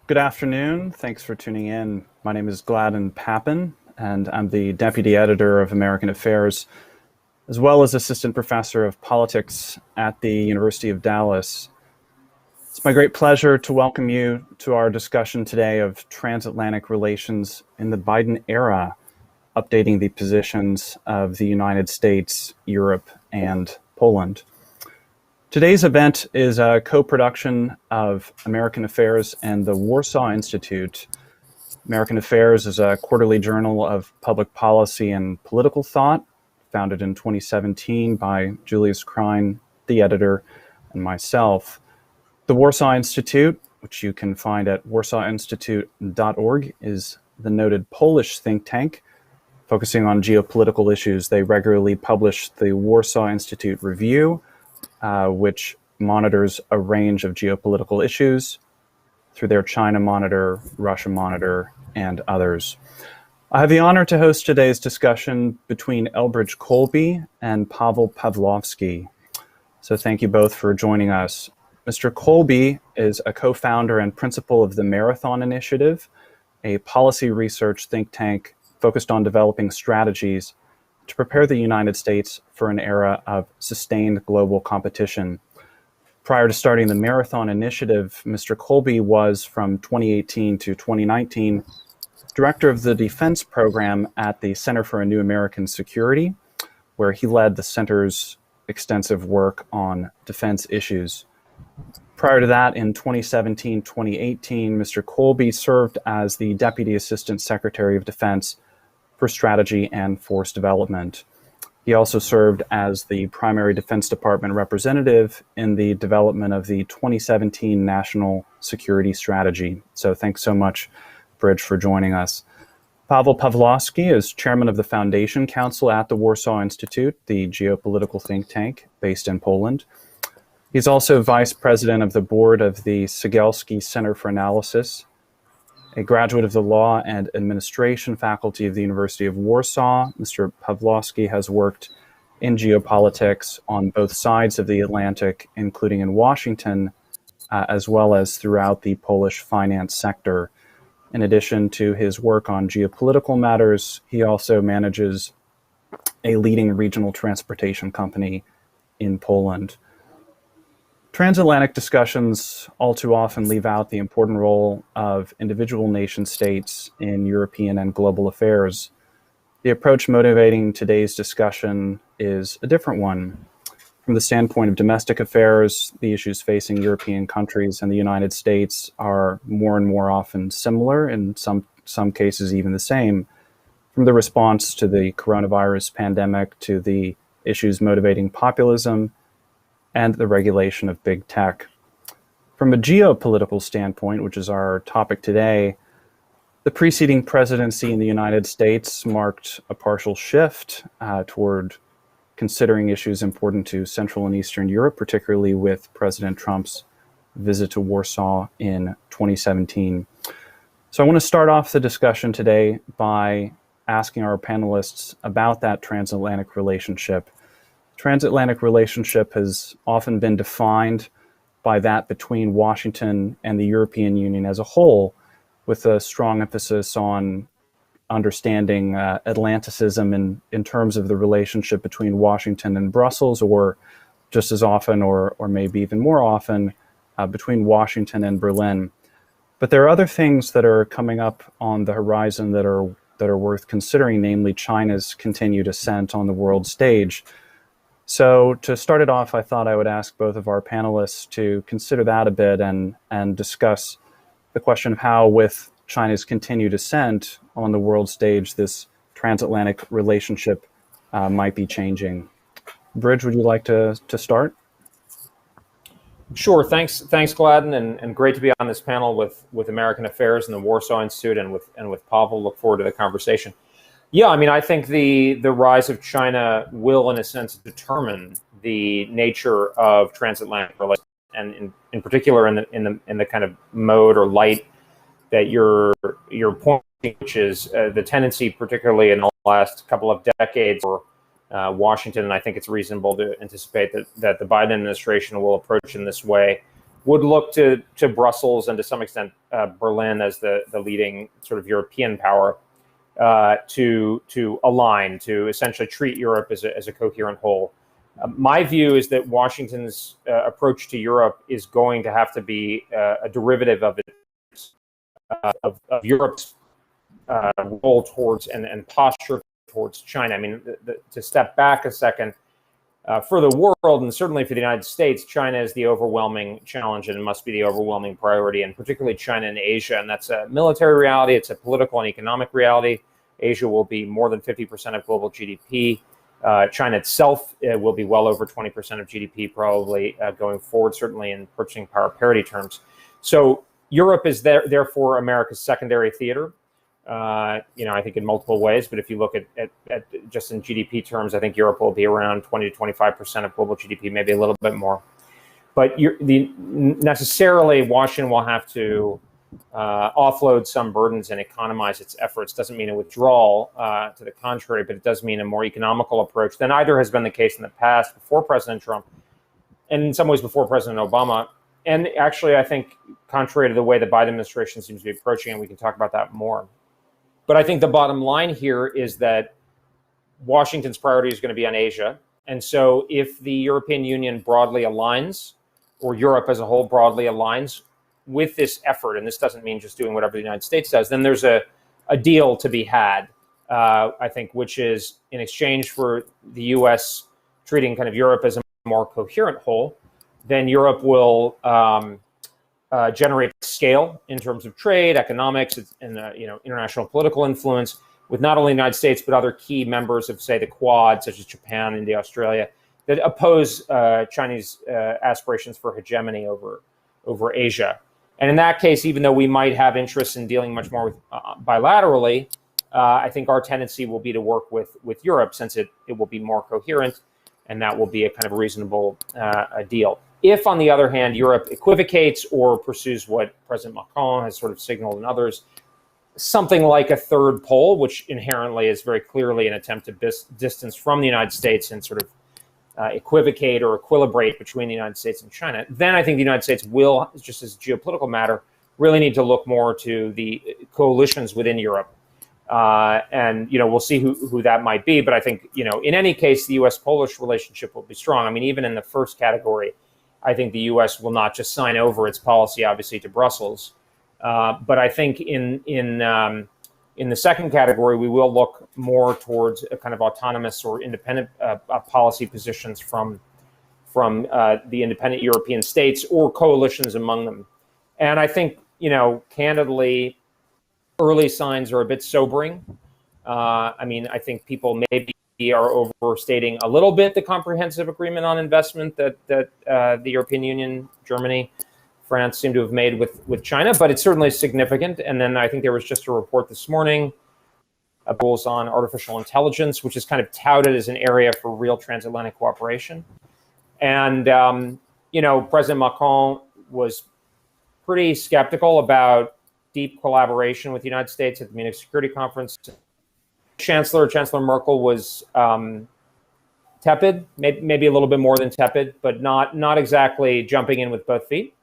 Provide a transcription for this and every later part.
Good afternoon. Thanks for tuning in. My name is Gladden Pappin, and I'm the Deputy Editor of American Affairs, as well as Assistant Professor of Politics at the University of Dallas. It's my great pleasure to welcome you to our discussion today of transatlantic relations in the Biden era, updating the positions of the United States, Europe, and Poland. Today's event is a co-production of American Affairs and the Warsaw Institute. American Affairs is a quarterly journal of public policy and political thought, founded in 2017 by Julius Krein, the editor, and myself. The Warsaw Institute, which you can find at warsawinstitute.org, is the noted Polish think tank focusing on geopolitical issues. They regularly publish the Warsaw Institute Review, which monitors a range of geopolitical issues through their China Monitor, Russia Monitor, and others. I have the honor to host today's discussion between Elbridge Colby and Paweł Pawłowski. So thank you both for joining us. Mr. Colby is a co-founder and principal of the Marathon Initiative, a policy research think tank focused on developing strategies to prepare the United States for an era of sustained global competition. Prior to starting the Marathon Initiative, Mr. Colby was, from 2018 to 2019, director of the defense program at the Center for a New American Security, where he led the center's extensive work on defense issues. Prior to that, in 2017-2018, Mr. Colby served as the Deputy Assistant Secretary of Defense for Strategy and Force Development. He also served as the primary Defense Department representative in the development of the 2017 National Security Strategy. So thanks so much, Bridge, for joining us. Paweł Pawłowski is chairman of the Foundation Council at the Warsaw Institute, the geopolitical think tank based in Poland. He's also vice president of the board of the Cegielski Center for Analysis, a graduate of the Law and Administration faculty of the University of Warsaw. Mr. Pawłowski has worked in geopolitics on both sides of the Atlantic, including in Washington, as well as throughout the Polish finance sector. In addition to his work on geopolitical matters, he also manages a leading regional transportation company in Poland. Transatlantic discussions all too often leave out the important role of individual nation states in European and global affairs. The approach motivating today's discussion is a different one. From the standpoint of domestic affairs, the issues facing European countries and the United States are more and more often similar, in some cases even the same. From the response to the coronavirus pandemic to the issues motivating populism, and the regulation of big tech. From a geopolitical standpoint, which is our topic today, the preceding presidency in the United States marked a partial shift toward considering issues important to Central and Eastern Europe, particularly with President Trump's visit to Warsaw in 2017. So I want to start off the discussion today by asking our panelists about that transatlantic relationship. Transatlantic relationship has often been defined by that between Washington and the European Union as a whole, with a strong emphasis on understanding Atlanticism in terms of the relationship between Washington and Brussels, or just as often, or maybe even more often, between Washington and Berlin. But there are other things that are coming up on the horizon that are worth considering, namely China's continued ascent on the world stage. So to start it off, I thought I would ask both of our panelists to consider that a bit and discuss the question of how, with China's continued ascent on the world stage, this transatlantic relationship might be changing. Bridge, would you like to start? Sure. Thanks, Gladden, and great to be on this panel with American Affairs and the Warsaw Institute and with Paweł. Look forward to the conversation. Yeah, I mean, I think the rise of China will, in a sense, determine the nature of transatlantic relations, and in particular in the kind of mode or light that you're pointing, which is the tendency, particularly in the last couple of decades, for Washington, and I think it's reasonable to anticipate that the Biden administration will approach in this way, would look to Brussels and to some extent Berlin as the leading sort of European power to align, to essentially treat Europe as a coherent whole. My view is that Washington's approach to Europe is going to have to be a derivative of Europe's role towards and posture towards China. I mean, to step back a second, for the world and certainly for the United States, China is the overwhelming challenge and must be the overwhelming priority, and particularly China and Asia. And that's a military reality. It's a political and economic reality. Asia will be more than 50% of global GDP. China itself will be well over 20% of GDP probably going forward, certainly in purchasing power parity terms. So Europe is therefore America's secondary theater. I think in multiple ways, but if you look at just in GDP terms, I think Europe will be around 20 to 25% of global GDP, maybe a little bit more. But necessarily, Washington will have to offload some burdens and economize its efforts. Doesn't mean a withdrawal, to the contrary, but it does mean a more economical approach than either has been the case in the past before President Trump, and in some ways before President Obama. And actually, I think contrary to the way the Biden administration seems to be approaching it, we can talk about that more. But I think the bottom line here is that Washington's priority is going to be on Asia. And so if the European Union broadly aligns, or Europe as a whole broadly aligns with this effort, and this doesn't mean just doing whatever the United States does, then there's a deal to be had, I think, which is in exchange for the U.S. treating kind of Europe as a more coherent whole, then Europe will generate scale in terms of trade, economics, and international political influence with not only the United States but other key members of, say, the Quad, such as Japan, India, Australia, that oppose Chinese aspirations for hegemony over Asia. And in that case, even though we might have interests in dealing much more with bilaterally, I think our tendency will be to work with Europe, since it will be more coherent, and that will be a kind of reasonable deal. If, on the other hand, Europe equivocates or pursues what President Macron has sort of signaled and others, something like a third pole, which inherently is very clearly an attempt to distance from the United States and sort of equivocate or equilibrate between the United States and China, then I think the United States will, just as a geopolitical matter, really need to look more to the coalitions within Europe. And we'll see who that might be. But I think, in any case, the U.S.-Polish relationship will be strong. I mean, even in the first category, I think the U.S. will not just sign over its policy, obviously, to Brussels. But I think in the second category, we will look more towards a kind of autonomous or independent policy positions from the independent European states or coalitions among them. And I think, candidly, early signs are a bit sobering. I think people maybe are overstating a little bit the comprehensive agreement on investment that the European Union, Germany, France seem to have made with China, but it's certainly significant. And then I think there was just a report this morning, goals on artificial intelligence, which is kind of touted as an area for real transatlantic cooperation. And, President Macron was pretty skeptical about deep collaboration with the United States at the Munich Security Conference. Chancellor Merkel was tepid, maybe a little bit more than tepid, but not exactly jumping in with both feet.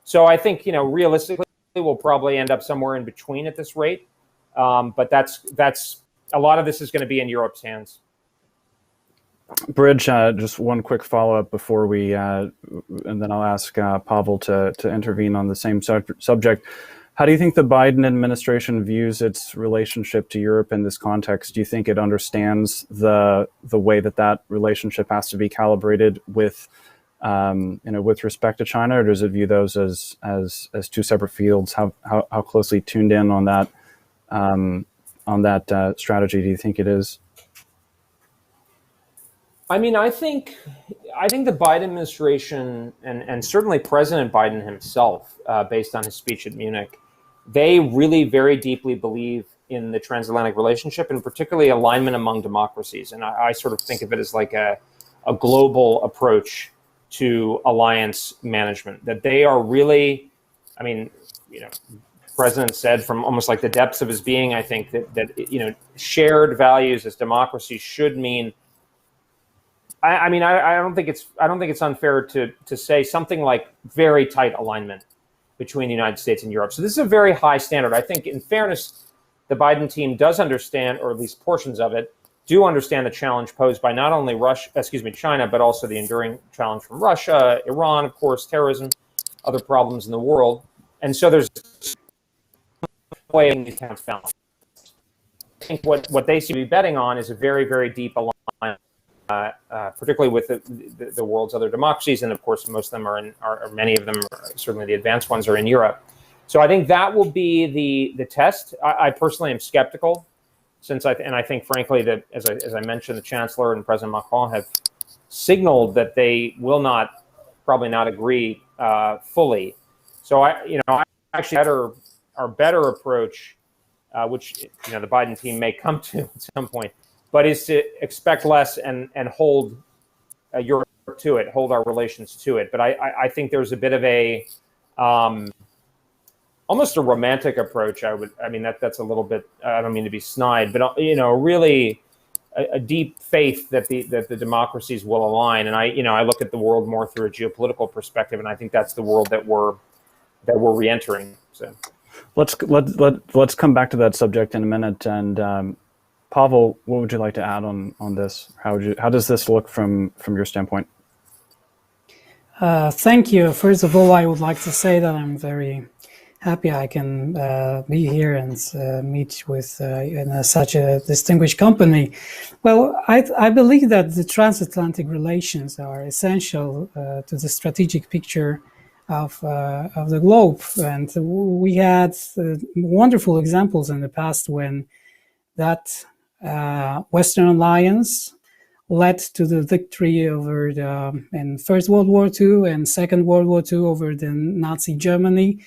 So I think, realistically, we'll probably end up somewhere in between at this rate. But that's a lot of this is going to be in Europe's hands. Bridge, just one quick follow-up before we, and then I'll ask Paweł to intervene on the same subject. How do you think the Biden administration views its relationship to Europe in this context? Do you think it understands the way that relationship has to be calibrated with respect to China, or does it view those as two separate fields? How closely tuned in on that strategy do you think it is? I mean, I think the Biden administration and certainly President Biden himself, based on his speech at Munich, they really very deeply believe in the transatlantic relationship, and particularly alignment among democracies. And I sort of think of it as like a global approach to alliance management, that they are really, President said from almost like the depths of his being, I think that shared values as democracies should mean I don't think it's unfair to say something like very tight alignment between the United States and Europe. So this is a very high standard. I think, in fairness, the Biden team does understand, or at least portions of it, do understand the challenge posed by not only China, but also the enduring challenge from Russia, Iran, of course, terrorism, other problems in the world. And so there's a way in these camps balance. I think what they seem to be betting on is a very, very deep alignment, particularly with the world's other democracies. And of course, most of them are many of them, certainly the advanced ones, are in Europe. So I think that will be the test. I personally am skeptical, and I think, frankly, that as I mentioned, the Chancellor and President Macron have signaled that they will probably not agree fully. So I actually our better approach, which the Biden team may come to at some point, but is to expect less and hold Europe to it, hold our relations to it. But I think there's a bit of a almost a romantic approach. That's a little bit, I don't mean to be snide, but really a deep faith that the democracies will align. And I look at the world more through a geopolitical perspective, and I think that's the world that we're re-entering. So let's come back to that subject in a minute. And Paweł, what would you like to add on this? How does this look from your standpoint? Thank you. First of all, I would like to say that I'm very happy I can be here and meet with in such a distinguished company. Well, I believe that the transatlantic relations are essential to the strategic picture of the globe, and we had wonderful examples in the past when that Western alliance led to the victory over in First World War II and Second World War II over the Nazi Germany.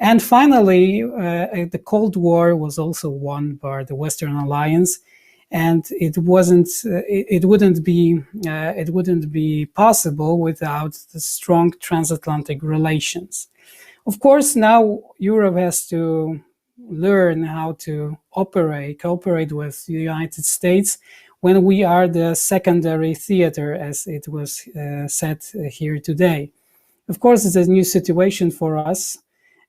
And finally, the Cold War was also won by the Western Alliance, and it wouldn't be possible without the strong transatlantic relations. Of course, now Europe has to learn how to cooperate with the United States when we are the secondary theater, as it was said here today. Of course, it's a new situation for us.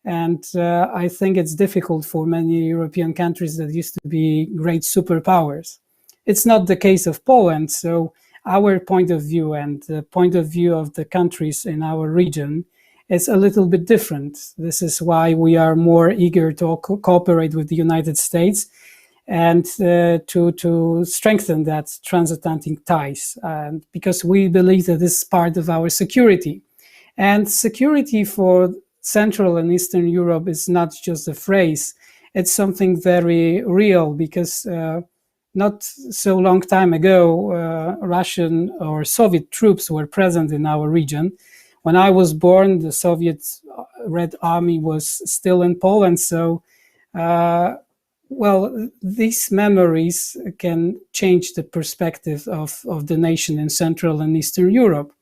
And I think it's difficult for many European countries that used to be great superpowers. It's not the case of Poland, so our point of view and the point of view of the countries in our region is a little bit different. This is why we are more eager to cooperate with the United States and to strengthen that transatlantic ties, because we believe that this is part of our security. And security for Central and Eastern Europe is not just a phrase, it's something very real, because not so long time ago, Russian or Soviet troops were present in our region. When I was born, the Soviet Red Army was still in Poland, so these memories can change the perspective of the nation in Central and Eastern Europe.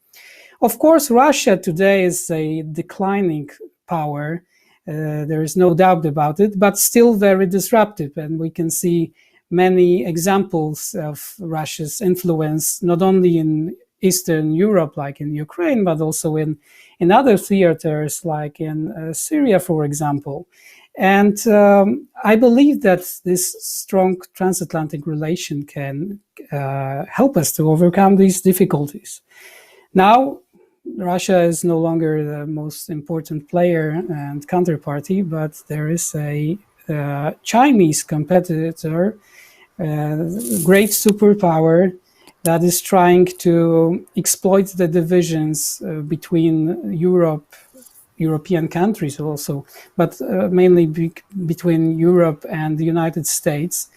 Of course, Russia today is a declining power. There is no doubt about it, but still very disruptive. And we can see many examples of Russia's influence, not only in Eastern Europe, like in Ukraine, but also in other theaters, like in Syria, for example. And I believe that this strong transatlantic relation can help us to overcome these difficulties. Now, Russia is no longer the most important player and counterparty, but there is a Chinese competitor, great superpower, that is trying to exploit the divisions between European countries also, but mainly between Europe and the United States.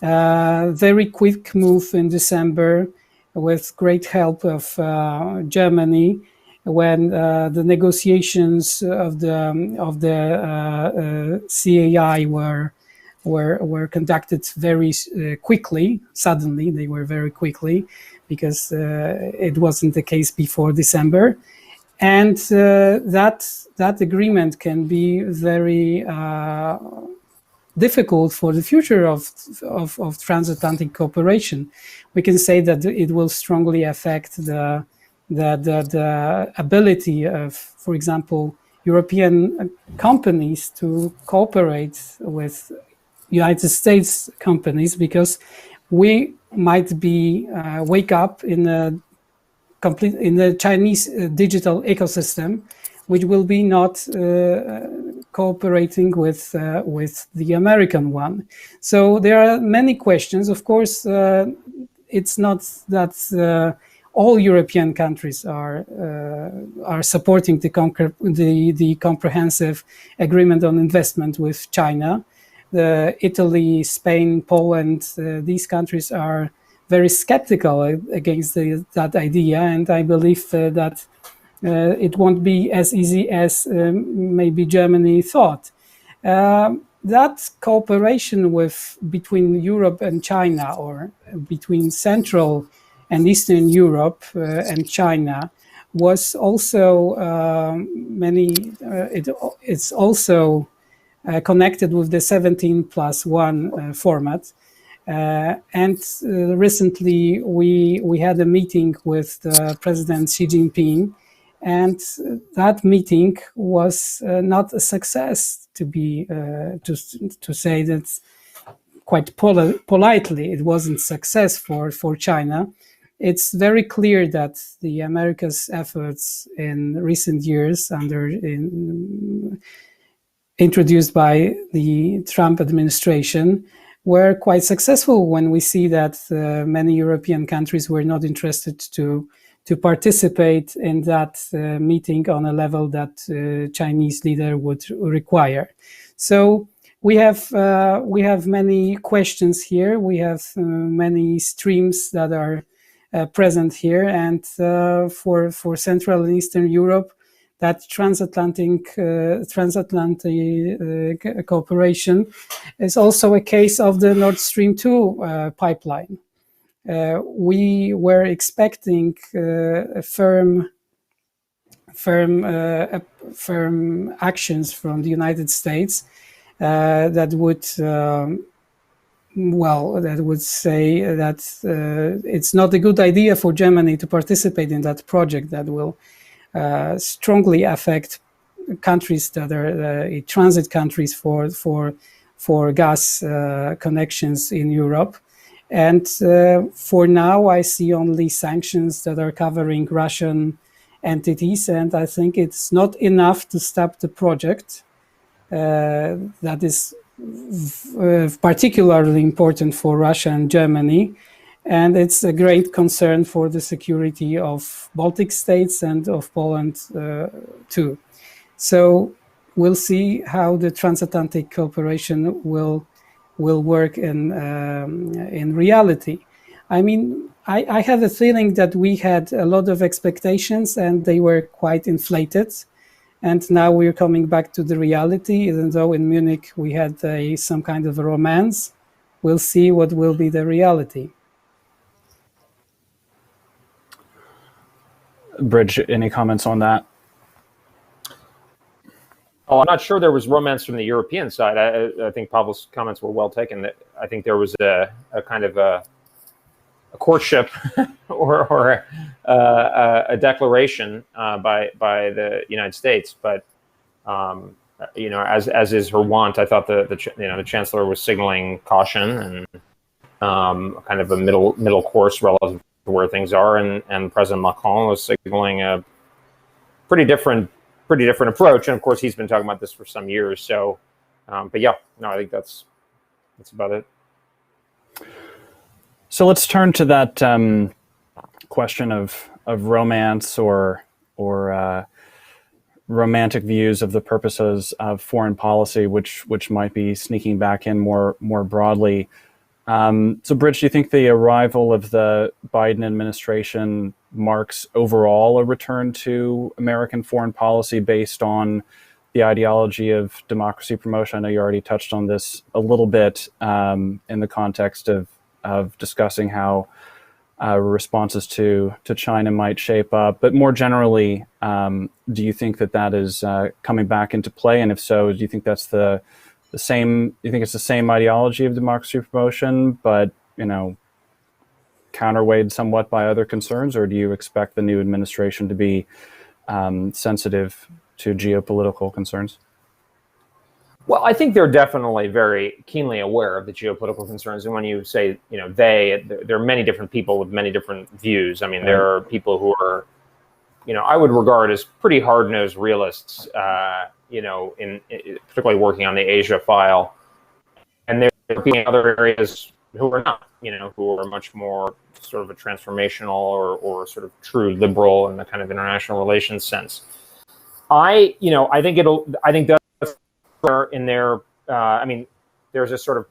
Very quick move in December with great help of Germany, when the negotiations of the CAI were conducted very quickly. Suddenly, they were very quickly, because it wasn't the case before December, and that agreement can be very difficult for the future of transatlantic cooperation. We can say that it will strongly affect the ability of, for example, European companies to cooperate with United States companies, because we might be wake up in the Chinese digital ecosystem, which will be not cooperating with the American one. So there are many questions. Of course, it's not that all European countries are supporting the comprehensive agreement on investment with China. Italy, Spain, Poland, these countries are very skeptical against that idea, and I believe that it won't be as easy as maybe Germany thought. That cooperation between Europe and China, or between Central and Eastern Europe and China, was also it's also connected with the 17+1 format. And recently we had a meeting with President Xi Jinping, and that meeting was not a success, to say that quite politely. It wasn't success for China. It's very clear that the America's efforts in recent years, introduced by the Trump administration, were quite successful, when we see that many European countries were not interested to participate in that meeting on a level that Chinese leader would require. So we have many questions here. We have many streams that are present here, and for Central and Eastern Europe, that transatlantic cooperation is also a case of the Nord Stream 2 pipeline. We were expecting firm actions from the United States that would say that it's not a good idea for Germany to participate in that project that will strongly affect countries that are transit countries for gas connections in Europe. And for now, I see only sanctions that are covering Russian entities, and I think it's not enough to stop the project. That is particularly important for Russia and Germany, and it's a great concern for the security of Baltic states and of Poland too. So we'll see how the transatlantic cooperation will work in reality. I mean, I have a feeling that we had a lot of expectations and they were quite inflated. And now we're coming back to the reality, even though in Munich we had some kind of a romance. We'll see what will be the reality. Bridge, any comments on that? Oh, I'm not sure there was romance from the European side. I think Pawel's comments were well taken. I think there was a kind of a courtship or a declaration by the United States. But as is her wont, I thought the chancellor was signaling caution and kind of a middle course relative to where things are, and President Macron was signaling a pretty different approach. And of course, he's been talking about this for some years. So, but yeah, no, I think that's about it. So let's turn to that question of romance or romantic views of the purposes of foreign policy, which might be sneaking back in more broadly. So, Bridge, do you think the arrival of the Biden administration marks overall a return to American foreign policy based on the ideology of democracy promotion? I know you already touched on this a little bit in the context of discussing how responses to China might shape up. But more generally, do you think that is coming back into play? And if so, do you think that's the the same? You think it's the same ideology of democracy promotion, but counterweighed somewhat by other concerns, or do you expect the new administration to be sensitive to geopolitical concerns? Well, I think they're definitely very keenly aware of the geopolitical concerns. And when you say, there are many different people with many different views. I mean, there are people who are, I would regard as pretty hard-nosed realists, in particularly working on the Asia file. And there are people in other areas who are not, who are much more sort of a transformational or sort of true liberal in the kind of international relations sense. I think that's in there. There's a sort of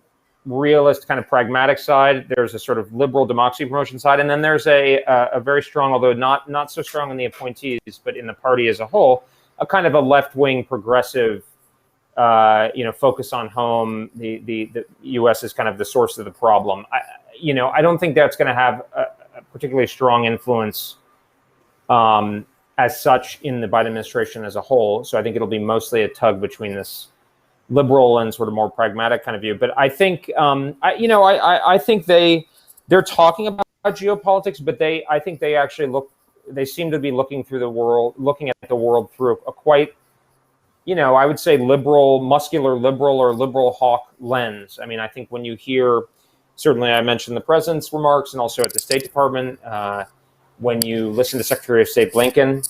realist kind of pragmatic side. There's a sort of liberal democracy promotion side, and then there's a very strong, although not so strong in the appointees, but in the party as a whole, a kind of a left-wing progressive, focus on home. The U.S. is kind of the source of the problem. I don't think that's going to have a particularly strong influence as such in the Biden administration as a whole. So I think it'll be mostly a tug between this liberal and sort of more pragmatic kind of view. But I think, I think they're talking about geopolitics, but I think they actually they seem to be looking at the world through a quite, I would say muscular liberal or liberal hawk lens. I mean, I think when you hear, certainly I mentioned the president's remarks and also at the State Department, when you listen to Secretary of State Blinken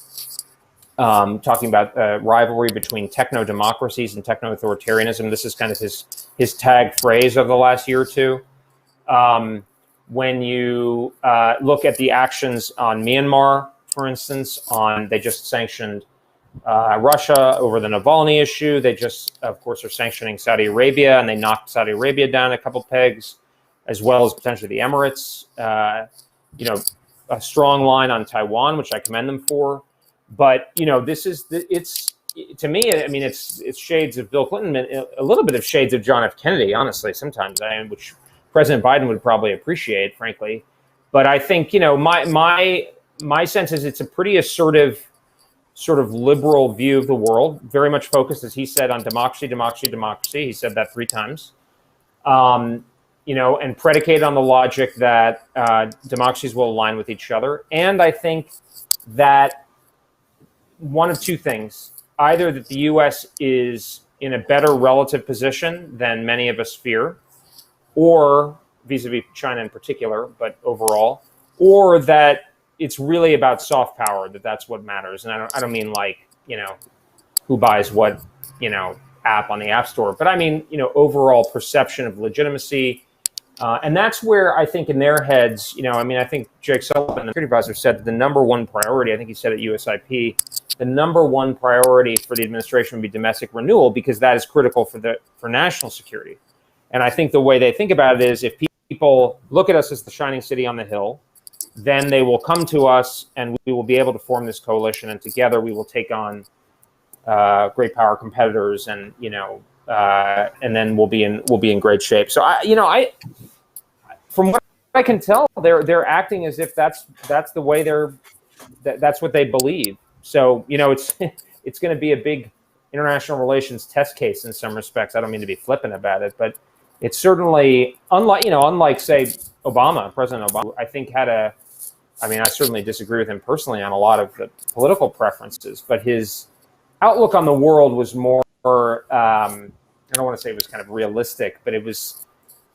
talking about rivalry between techno-democracies and techno-authoritarianism, this is kind of his tag phrase of the last year or two. When you look at the actions on Myanmar, for instance, they just sanctioned Russia over the Navalny issue. They just, of course, are sanctioning Saudi Arabia, and they knocked Saudi Arabia down a couple pegs, as well as potentially the Emirates. A strong line on Taiwan, which I commend them for. But it's to me, I mean, it's shades of Bill Clinton, a little bit of shades of John F. Kennedy, honestly, sometimes, which President Biden would probably appreciate, frankly. But I think my sense is it's a pretty assertive sort of liberal view of the world, very much focused, as he said, on democracy, democracy, democracy. He said that 3 times. And predicated on the logic that democracies will align with each other. And I think that one of two things, either that the U.S. is in a better relative position than many of us fear, or vis-a-vis China in particular, but overall, or that it's really about soft power, that's what matters. And I don't mean who buys what, app on the App Store, but I mean, overall perception of legitimacy. And that's where I think in their heads, I think Jake Sullivan, the security advisor, said that the number one priority, I think he said at USIP, the number one priority for the administration would be domestic renewal, because that is critical for national security. And I think the way they think about it is, if people look at us as the shining city on the hill, then they will come to us and we will be able to form this coalition, and together we will take on great power competitors, and and then we'll be in great shape. So from what I can tell, they're acting as if that's the way that's what they believe. So it's going to be a big international relations test case in some respects. I don't mean to be flippant about it, but it's certainly unlike say President Obama, I think I certainly disagree with him personally on a lot of the political preferences, but his outlook on the world was more, I don't want to say it was kind of realistic, but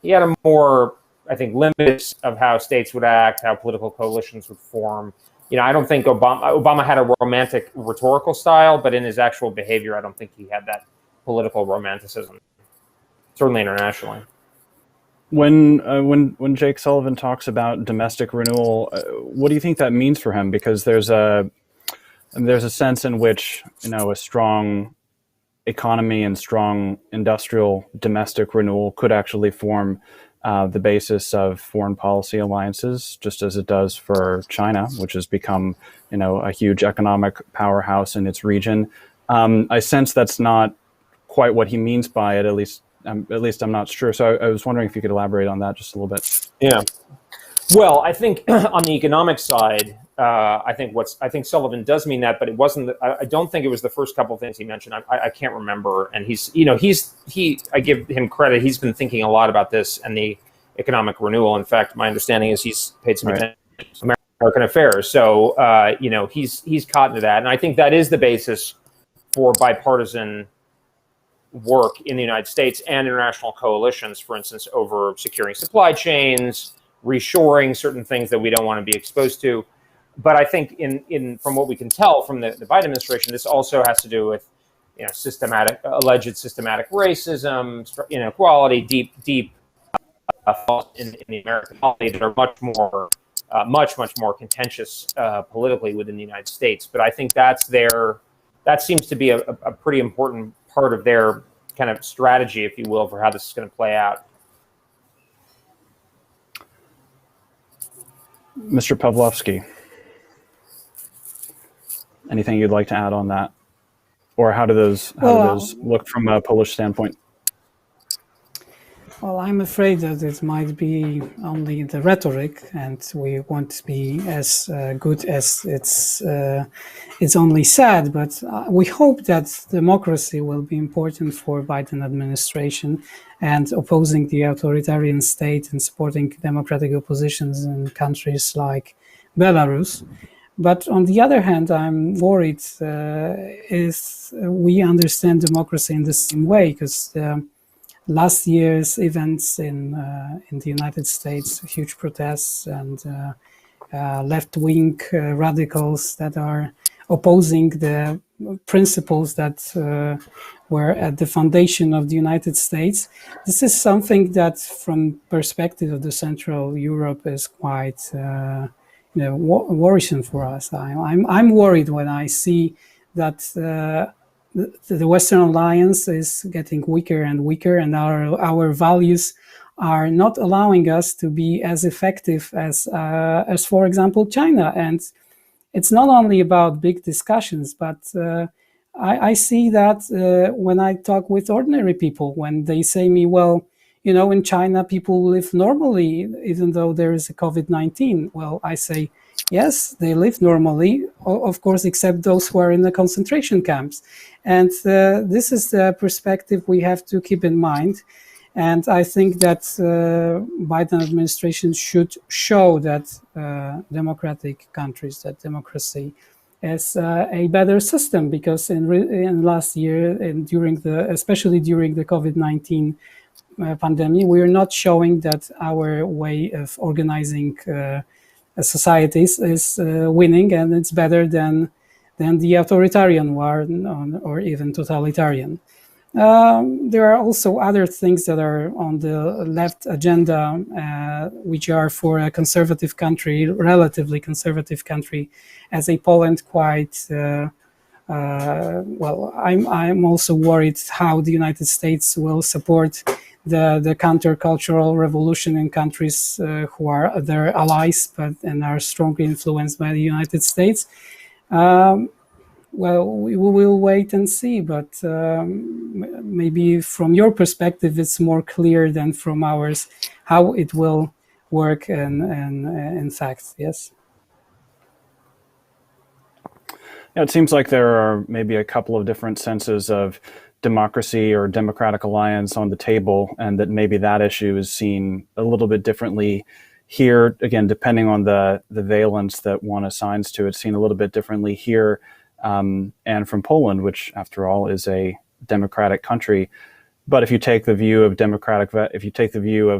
he had a more, I think, limits of how states would act, how political coalitions would form. I don't think Obama had a romantic rhetorical style, but in his actual behavior, I don't think he had that political romanticism, certainly internationally. When Jake Sullivan talks about domestic renewal, what do you think that means for him? Because there's a sense in which a strong economy and strong industrial domestic renewal could actually form the basis of foreign policy alliances, just as it does for China, which has become a huge economic powerhouse in its region. I sense that's not quite what he means by it. At least I'm not sure. So I was wondering if you could elaborate on that just a little bit. Well, I think on the economic side, I think Sullivan does mean that, but it wasn't. I don't think it was the first couple of things he mentioned. I can't remember. And I give him credit. He's been thinking a lot about this and the economic renewal. In fact, my understanding is he's paid some attention to American affairs. So he's caught into that, and I think that is the basis for bipartisan work in the United States and international coalitions, for instance, over securing supply chains, reshoring certain things that we don't want to be exposed to. But I think from what we can tell from the Biden administration, this also has to do with alleged systematic racism, inequality, deep faults in the American polity that are much more contentious politically within the United States. But I think that seems to be a pretty important part of their kind of strategy, if you will, for how this is going to play out. Mr. Pawłowski, anything you'd like to add on that? Or how do those look from a Polish standpoint? Well, I'm afraid that it might be only the rhetoric, and we won't be as good as it's only said. But we hope that democracy will be important for Biden administration, and opposing the authoritarian state and supporting democratic oppositions in countries like Belarus. But on the other hand, I'm worried if we understand democracy in the same way, because last year's events in the United States, huge protests and left-wing radicals that are opposing the principles that were at the foundation of the United States. This is something that, from perspective of the Central Europe, is quite worrisome for us. I'm worried when I see that the Western Alliance is getting weaker and weaker, and our values are not allowing us to be as effective as for example, China. And it's not only about big discussions, but I see that when I talk with ordinary people, when they say me, well, in China, people live normally, even though there is a COVID-19. Well, I say, yes, they live normally, of course, except those who are in the concentration camps. And this is the perspective we have to keep in mind. And I think that Biden administration should show that democratic countries, that democracy is a better system, because in last year, and especially during the COVID-19 pandemic, we are not showing that our way of organizing societies is winning, and it's better than the authoritarian one or even totalitarian. There are also other things that are on the left agenda, which are for a conservative country, relatively conservative country, as a Poland, quite well. I'm also worried how the United States will support the countercultural revolution in countries who are their allies, and are strongly influenced by the United States. Well, we will wait and see, but maybe from your perspective, it's more clear than from ours how it will work in fact, yes? Yeah, it seems like there are maybe a couple of different senses of democracy or democratic alliance on the table, and that maybe that issue is seen a little bit differently here. Again, depending on the valence that one assigns to it, seen a little bit differently here. And from Poland, which after all is a democratic country. But if you take the view of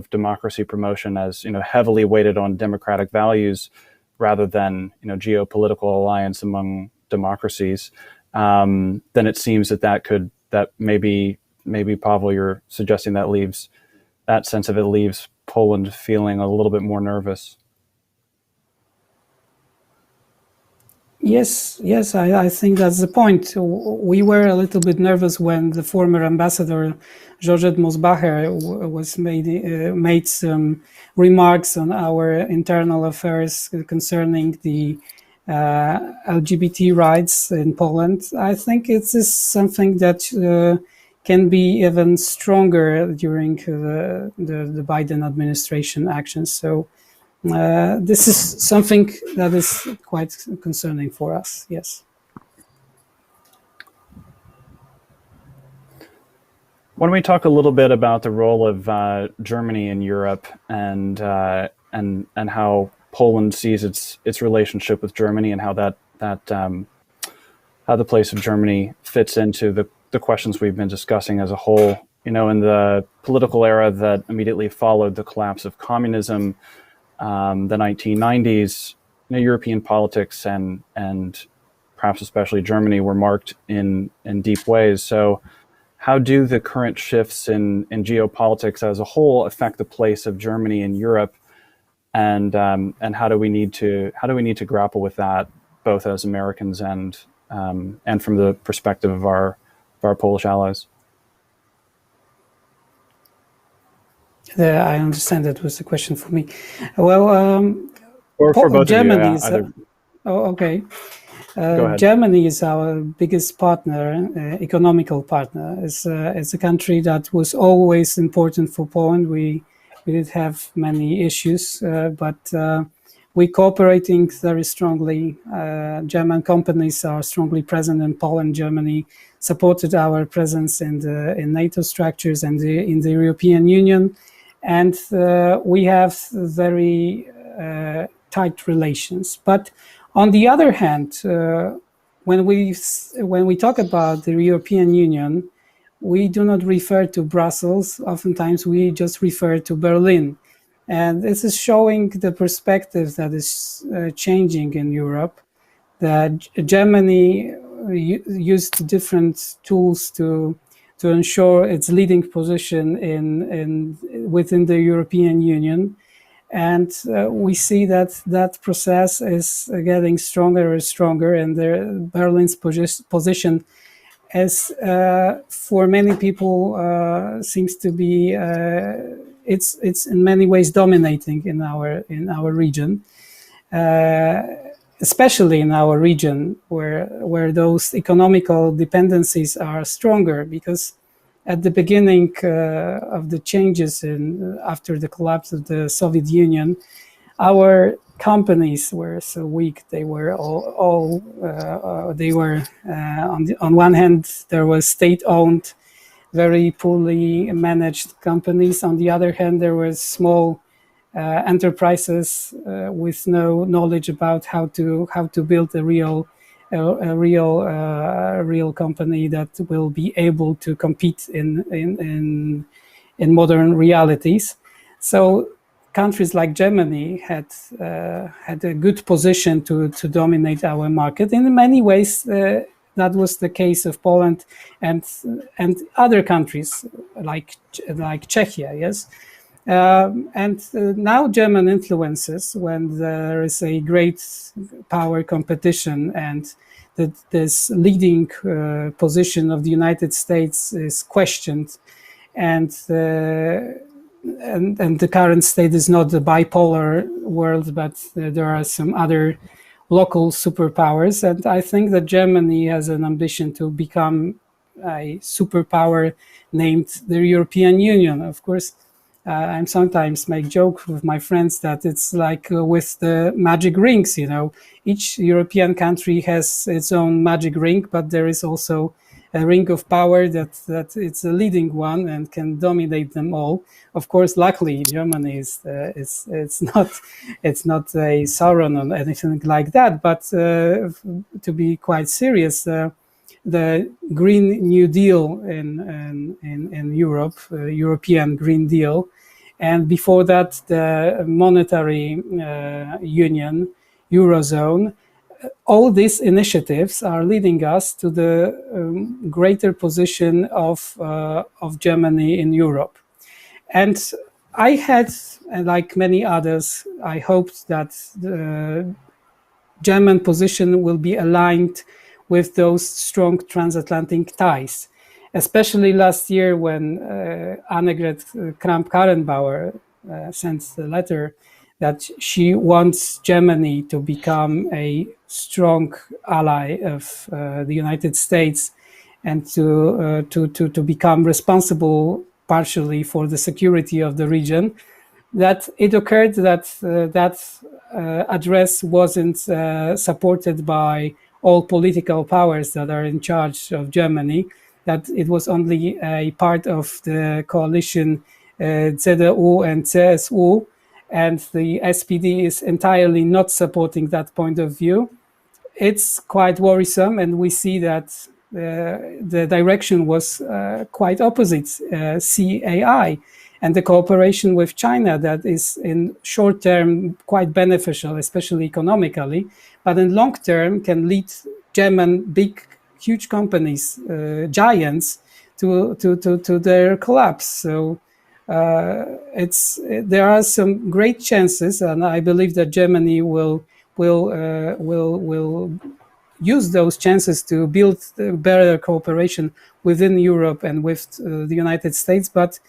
democracy promotion as heavily weighted on democratic values rather than geopolitical alliance among democracies, then it seems that maybe Paweł, you're suggesting that leaves Poland feeling a little bit more nervous. Yes, I think that's the point. We were a little bit nervous when the former ambassador Georgette Mosbacher was made some remarks on our internal affairs concerning the LGBT rights in Poland. I think it is something that can be even stronger during the Biden administration actions. So this is something that is quite concerning for us. Yes. Why don't we talk a little bit about the role of Germany in Europe and how Poland sees its relationship with Germany, and how how the place of Germany fits into the questions we've been discussing as a whole. You know, in the political era that immediately followed the collapse of communism, the 1990s, you know, European politics and perhaps especially Germany were marked in deep ways. So how do the current shifts in geopolitics as a whole affect the place of Germany in Europe, and how do we need to grapple with that, both as Americans and from the perspective of our Polish allies? I understand that was a question for me. Well, or for both Germany of you. oh, okay. Go ahead. Germany is our biggest partner, economical partner. It's a country that was always important for Poland. We did have many issues, but we're cooperating very strongly. German companies are strongly present in Poland. Germany supported our presence in NATO structures and in the European Union, and we have very tight relations. But on the other hand, when we talk about the European Union, we do not refer to Brussels. Oftentimes, we just refer to Berlin, and this is showing the perspective that is changing in Europe. That Germany used different tools to ensure its leading position within the European Union. And we see that process is getting stronger and stronger, and Berlin's position, as for many people, seems to be it's in many ways dominating in our region, especially in our region where those economical dependencies are stronger, because at the beginning of the changes after the collapse of the Soviet Union, our companies were so weak. They were on one hand, there was state-owned, very poorly managed companies. On the other hand, there were small enterprises with no knowledge about how to build a real company that will be able to compete in modern realities. So countries like Germany had a good position to dominate our market. In many ways, that was the case of Poland and other countries like Czechia. Yes. And now German influences, when there is a great power competition and that this leading position of the United States is questioned, and the current state is not the bipolar world, but there are some other local superpowers. And I think that Germany has an ambition to become a superpower named the European Union. Of course, I sometimes make joke with my friends that it's like with the magic rings, you know, each European country has its own magic ring, but there is also a ring of power that it's a leading one and can dominate them all. Of course, luckily, Germany it's not a Sauron or anything like that. But to be quite serious, the Green New Deal in Europe, European Green Deal, and before that the monetary union, Eurozone. All these initiatives are leading us to the greater position of Germany in Europe. And I had, like many others, I hoped that the German position will be aligned with those strong transatlantic ties, especially last year when Annegret Kramp-Karrenbauer sent the letter that she wants Germany to become a strong ally of the United States and to become responsible partially for the security of the region. that it occurred that address wasn't supported by all political powers that are in charge of Germany, that it was only a part of the coalition CDU and CSU, and the SPD is entirely not supporting that point of view. It's quite worrisome, and we see that the direction was quite opposite, CAI, and the cooperation with China that is in short term quite beneficial, especially economically, but in long term can lead German huge companies, giants, to their collapse. So there are some great chances, and I believe that Germany will use those chances to build better cooperation within Europe and with the United States. But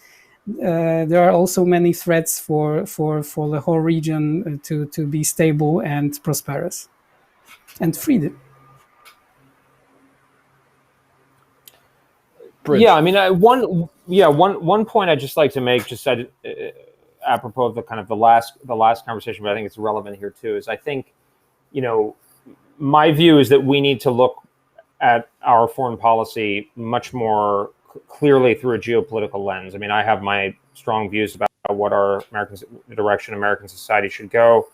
there are also many threats for the whole region to be stable and prosperous and free. Yeah, I mean, one point I'd just like to make, just apropos of the last conversation, but I think it's relevant here too, is I think, my view is that we need to look at our foreign policy much more clearly through a geopolitical lens. I mean, I have my strong views about what the direction American society should go.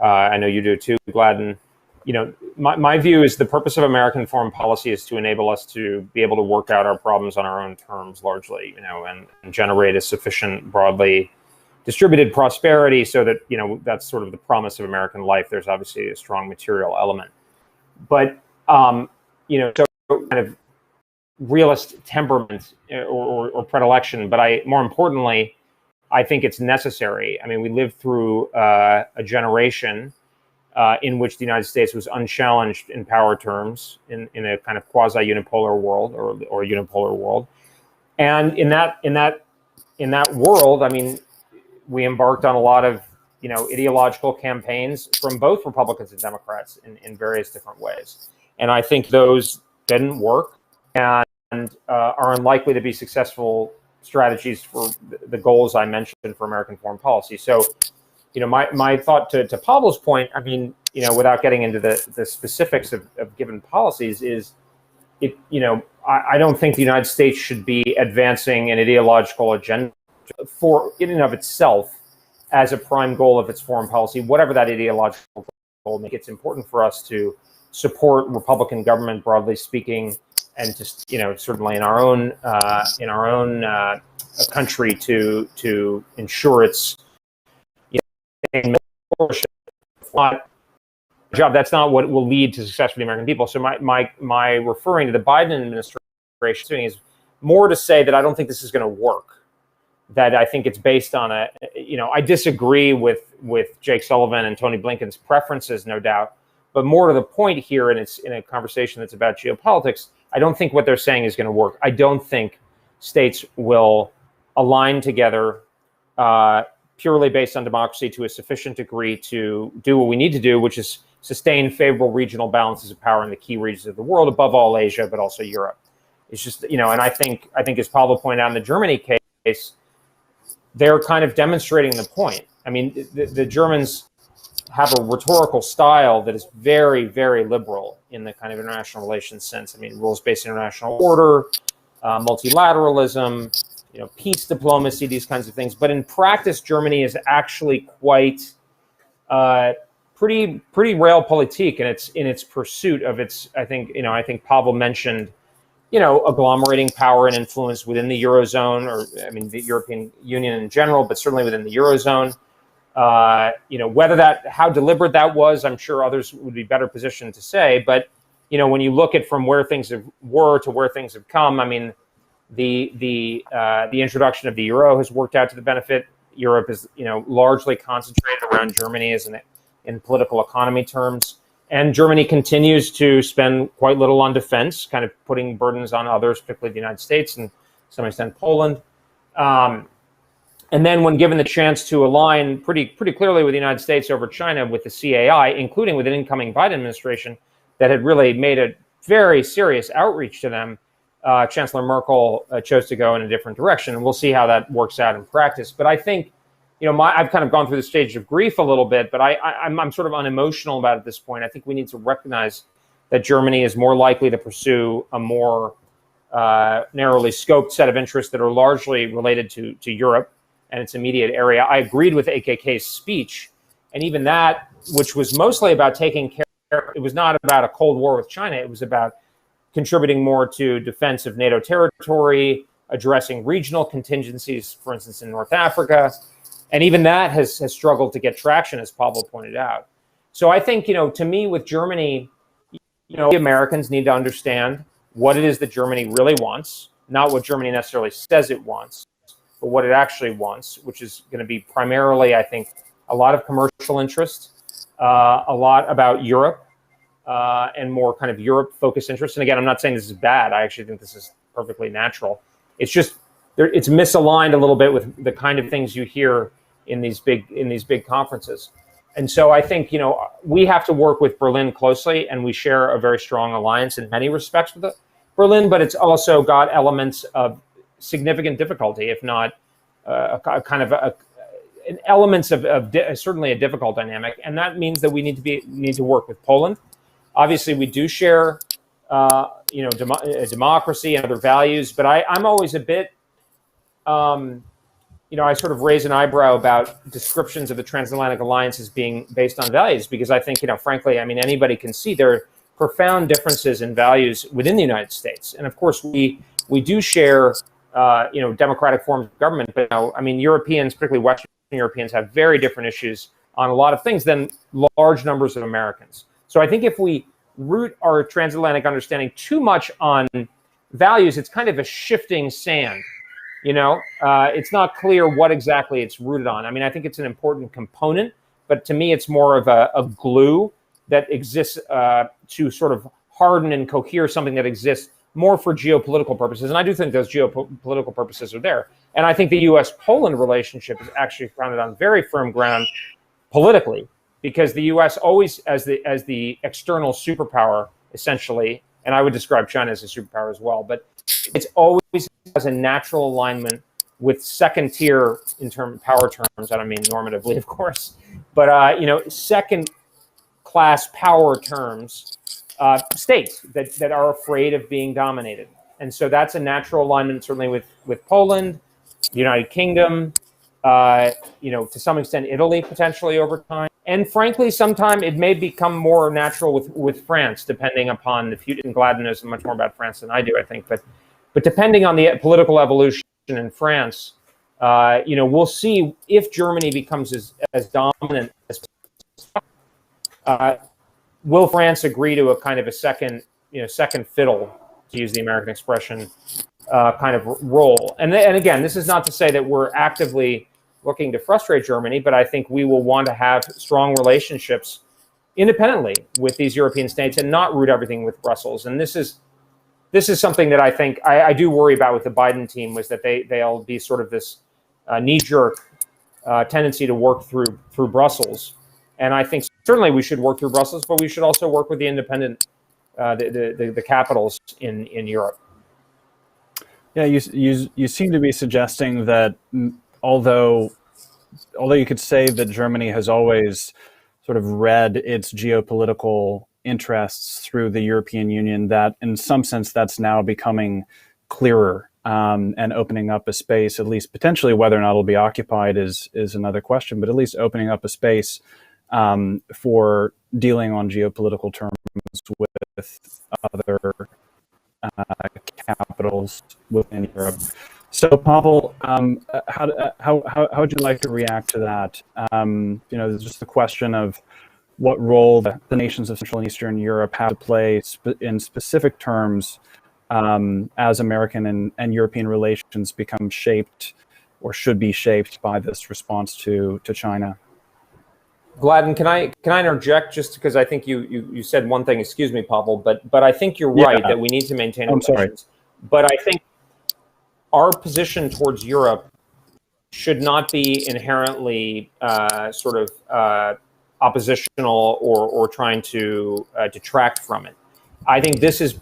I know you do too, Gladden. My view is the purpose of American foreign policy is to enable us to be able to work out our problems on our own terms, largely, and generate a sufficient broadly distributed prosperity so that, that's sort of the promise of American life. There's obviously a strong material element, but, so kind of realist temperament or predilection. But more importantly, I think it's necessary. I mean, we lived through a generation in which the United States was unchallenged in power terms in a kind of quasi-unipolar world or unipolar world. And in that world, I mean, we embarked on a lot of, ideological campaigns from both Republicans and Democrats in various different ways. And I think those didn't work and are unlikely to be successful strategies for the goals I mentioned for American foreign policy. So, my thought to Pawłow's point, I mean, without getting into the specifics of given policies, is I don't think the United States should be advancing an ideological agenda in and of itself as a prime goal of its foreign policy, whatever that ideological goal may be. It's important for us to support Republican government, broadly speaking, and just certainly in our own country to ensure its job. That's not what will lead to success for the American people. So my referring to the Biden administration is more to say that I don't think this is going to work. That I think it's based on I disagree with Jake Sullivan and Tony Blinken's preferences, no doubt, but more to the point here, and it's in a conversation that's about geopolitics, I don't think what they're saying is going to work. I don't think states will align together purely based on democracy to a sufficient degree to do what we need to do, which is sustain favorable regional balances of power in the key regions of the world, above all Asia, but also Europe. It's just, and I think as Paweł pointed out in the Germany case, they're kind of demonstrating the point. I mean, the Germans have a rhetorical style that is very, very liberal in the kind of international relations sense. I mean, rules-based international order, multilateralism, peace diplomacy, these kinds of things. But in practice, Germany is actually quite pretty realpolitik in its pursuit of its. I think Paweł mentioned agglomerating power and influence within the Eurozone, or the European Union in general, but certainly within the Eurozone. How deliberate that was, I'm sure others would be better positioned to say. But when you look at from where things were to where things have come, I mean, the introduction of the euro has worked out to the benefit. Europe is largely concentrated around Germany as in political economy terms. And Germany continues to spend quite little on defense, kind of putting burdens on others, particularly the United States and to some extent Poland. And then when given the chance to align pretty clearly with the United States over China with the CAI, including with an incoming Biden administration that had really made a very serious outreach to them, Chancellor Merkel chose to go in a different direction. And we'll see how that works out in practice. But I think I've kind of gone through the stage of grief a little bit, but I'm sort of unemotional about it at this point. I think we need to recognize that Germany is more likely to pursue a more narrowly scoped set of interests that are largely related to Europe and its immediate area. I agreed with AKK's speech, and even that, which was mostly about taking care, it was not about a Cold War with China, it was about contributing more to defense of NATO territory, addressing regional contingencies, for instance, in North Africa. And even that has struggled to get traction, as Paweł pointed out. So I think, to me, with Germany, Americans need to understand what it is that Germany really wants, not what Germany necessarily says it wants, but what it actually wants, which is going to be primarily, I think, a lot of commercial interest, a lot about Europe, and more kind of Europe-focused interest. And again, I'm not saying this is bad. I actually think this is perfectly natural. It's just it's misaligned a little bit with the kind of things you hear in these big conferences. And so I think, we have to work with Berlin closely, and we share a very strong alliance in many respects with Berlin, but it's also got elements of significant difficulty, if not elements of certainly a difficult dynamic. And that means that we need to work with Poland. Obviously, we do share, democracy and other values, but I'm always a bit, I sort of raise an eyebrow about descriptions of the Transatlantic Alliance as being based on values, because I think, frankly, anybody can see there are profound differences in values within the United States. And of course, we do share, democratic forms of government, but, Europeans, particularly Western Europeans, have very different issues on a lot of things than large numbers of Americans. So I think if we root our transatlantic understanding too much on values, it's kind of a shifting sand. It's not clear what exactly it's rooted on. I think it's an important component, but to me, it's more of a glue that exists to sort of harden and cohere something that exists more for geopolitical purposes. And I do think those geopolitical purposes are there. And I think the U.S.-Poland relationship is actually founded on very firm ground politically, because the U.S. always, as the external superpower, essentially, and I would describe China as a superpower as well, but it's always has a natural alignment with second tier in power terms. I don't mean normatively, of course, but second class power terms, states that are afraid of being dominated. And so that's a natural alignment, certainly with Poland, the United Kingdom, to some extent Italy potentially over time. And frankly, sometime it may become more natural with France, depending upon the future. And Gladden knows much more about France than I do, I think. But depending on the political evolution in France, we'll see if Germany becomes as dominant as will France agree to a kind of a second fiddle, to use the American expression, kind of role. And again, this is not to say that we're actively looking to frustrate Germany, but I think we will want to have strong relationships independently with these European states and not root everything with Brussels. And this is something that I think I do worry about with the Biden team, was that they'll be sort of this knee-jerk tendency to work through Brussels. And I think certainly we should work through Brussels, but we should also work with the independent, the capitals in Europe. Yeah, you seem to be suggesting that although you could say that Germany has always sort of read its geopolitical interests through the European Union, that in some sense that's now becoming clearer and opening up a space, at least potentially. Whether or not it'll be occupied is another question, but at least opening up a space for dealing on geopolitical terms with other capitals within Europe. So, Paweł, how would you like to react to that? Just the question of what role the nations of Central and Eastern Europe have to play in specific terms as American and European relations become shaped or should be shaped by this response to China. Gladden, can I interject, just because I think you said one thing, excuse me, Paweł, but I think you're right that we need to maintain relations. But I think our position towards Europe should not be inherently oppositional or trying to detract from it. I think this is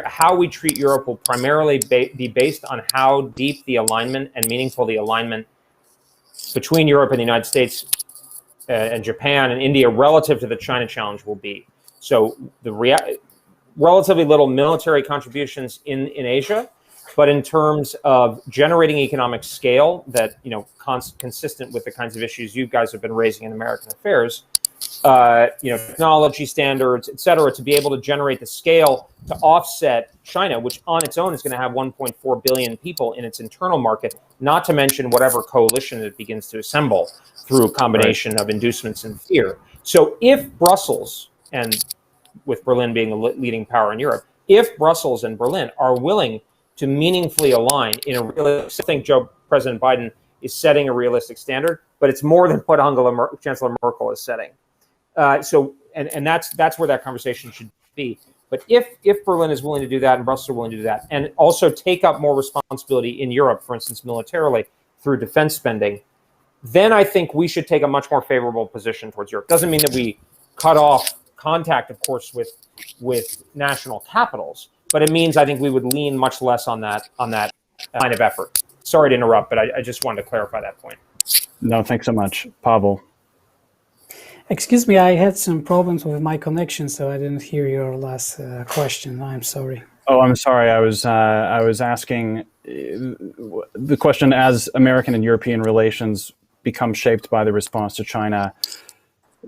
how we treat Europe will primarily be based on how deep the alignment and meaningful the alignment between Europe and the United States and Japan and India relative to the China challenge will be. So the relatively little military contributions in Asia, but in terms of generating economic scale that, consistent with the kinds of issues you guys have been raising in American affairs, technology standards, et cetera, to be able to generate the scale to offset China, which on its own is going to have 1.4 billion people in its internal market, not to mention whatever coalition it begins to assemble through a combination of inducements and fear. So if Brussels, and with Berlin being a leading power in Europe, if Brussels and Berlin are willing to meaningfully align in a realistic, I think President Biden is setting a realistic standard, but it's more than what Chancellor Merkel is setting. That's where that conversation should be. But if Berlin is willing to do that and Brussels are willing to do that, and also take up more responsibility in Europe, for instance, militarily through defense spending, then I think we should take a much more favorable position towards Europe. Doesn't mean that we cut off contact, of course, with national capitals, but it means I think we would lean much less on that kind of effort. Sorry to interrupt, but I just wanted to clarify that point. No, thanks so much. Paweł. Excuse me, I had some problems with my connection, so I didn't hear your last question. I'm sorry. Oh, I'm sorry. I was asking the question: as American and European relations become shaped by the response to China,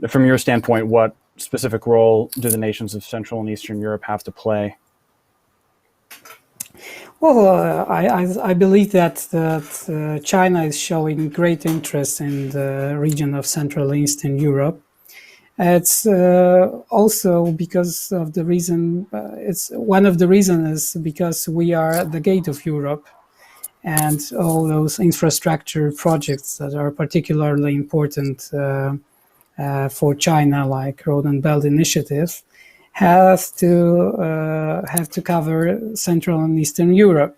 from your standpoint, what specific role do the nations of Central and Eastern Europe have to play? Well, I believe that China is showing great interest in the region of Central and Eastern Europe. It's also because of the reason. It's one of the reasons is because we are at the gate of Europe, and all those infrastructure projects that are particularly important for China, like Road and Belt Initiative, have to cover Central and Eastern Europe,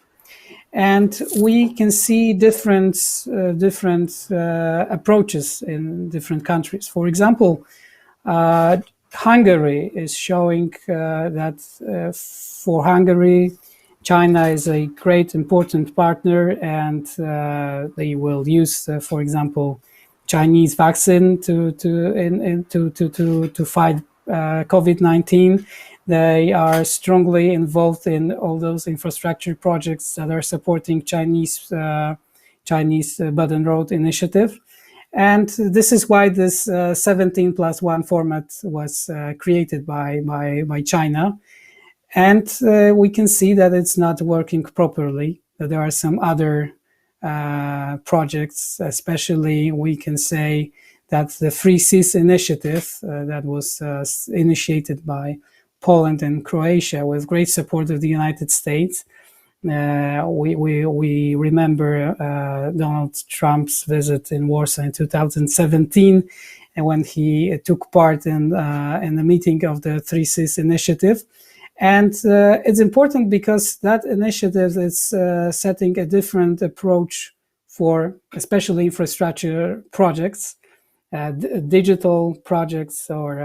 and we can see different approaches in different countries. For example, Hungary is showing that for Hungary, China is a great important partner, and they will use, for example, Chinese vaccine to fight COVID-19. They are strongly involved in all those infrastructure projects that are supporting Chinese Belt and Road Initiative. And this is why this 17+1 format was created by China. And we can see that it's not working properly, that there are some other projects, especially we can say that the Free Seas initiative that was initiated by Poland and Croatia with great support of the United States. We remember Donald Trump's visit in Warsaw in 2017, and when he took part in the meeting of the Three Seas initiative. And it's important because that initiative is setting a different approach for especially infrastructure projects, digital projects or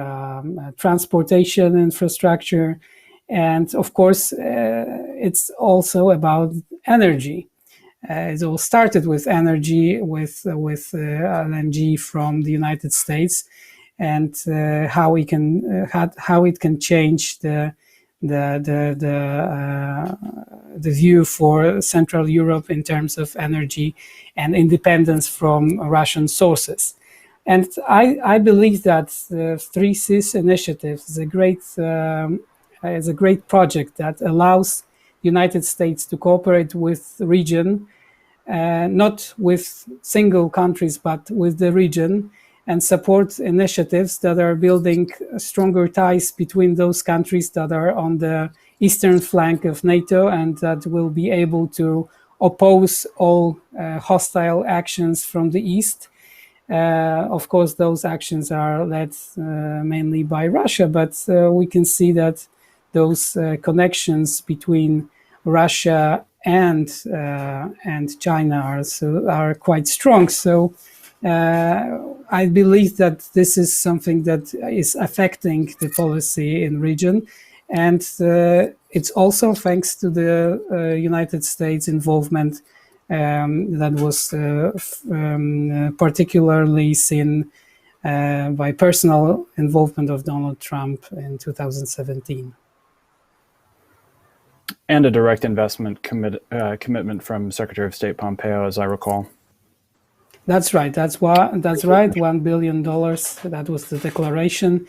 transportation infrastructure. And of course, it's also about energy. It all started with energy, with LNG from the United States, and how it can change the view for Central Europe in terms of energy and independence from Russian sources. And I believe that the Three Seas initiative is a great project that allows the United States to cooperate with the region, not with single countries, but with the region, and support initiatives that are building stronger ties between those countries that are on the eastern flank of NATO and that will be able to oppose all hostile actions from the east. Of course, those actions are led mainly by Russia, but we can see that those connections between Russia and China are quite strong. So I believe that this is something that is affecting the policy in region, and it's also thanks to the United States involvement that was particularly seen by personal involvement of Donald Trump in 2017. And a direct investment commitment from Secretary of State Pompeo, as I recall. That's right. That's right. $1 billion. That was the declaration.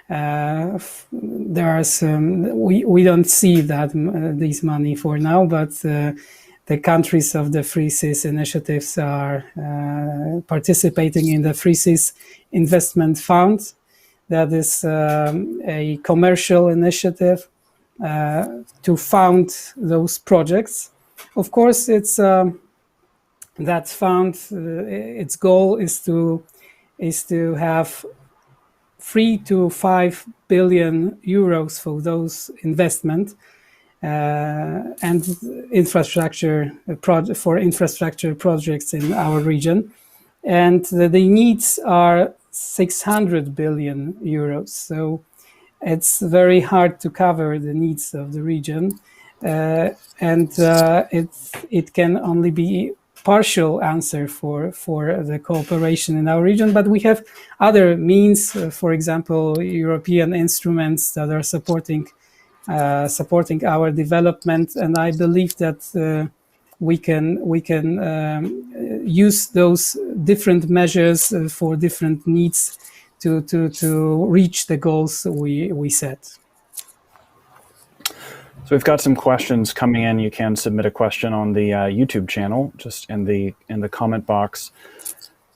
There are some. We don't see that this money for now, but the countries of the Free Seas initiatives are participating in the Free Seas Investment Fund. That is a commercial initiative to fund those projects. Of course, it's that fund. Its goal is to have 3 to 5 billion euros for those investment and infrastructure for infrastructure projects in our region, and the needs are 600 billion euros. So it's very hard to cover the needs of the region, and it can only be partial answer for the cooperation in our region. But we have other means, for example, European instruments that are supporting our development, and I believe that we can use those different measures for different needs to reach the goals we set. So we've got some questions coming in. You can submit a question on the YouTube channel, just in the comment box.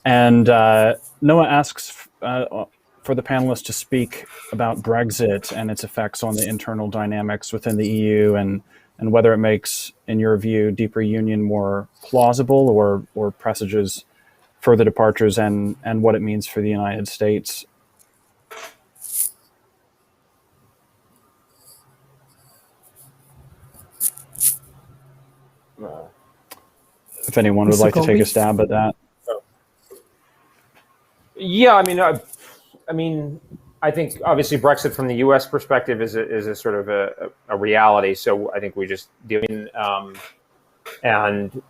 And Noah asks for the panelists to speak about Brexit and its effects on the internal dynamics within the EU, and whether it makes, in your view, deeper union more plausible or presages further departures, and what it means for the United States. If anyone would like to take a stab at that. Yeah, I mean, I think obviously Brexit from the U.S. perspective is a sort of a reality. So I think we just deal in, and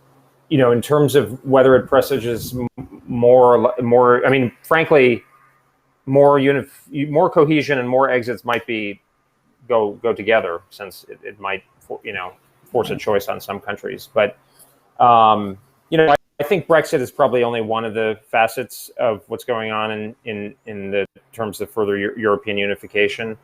in terms of whether it presages more. I mean, frankly, more cohesion and more exits might go together, since it might force a choice on some countries. But I think Brexit is probably only one of the facets of what's going on in the terms of further European unification.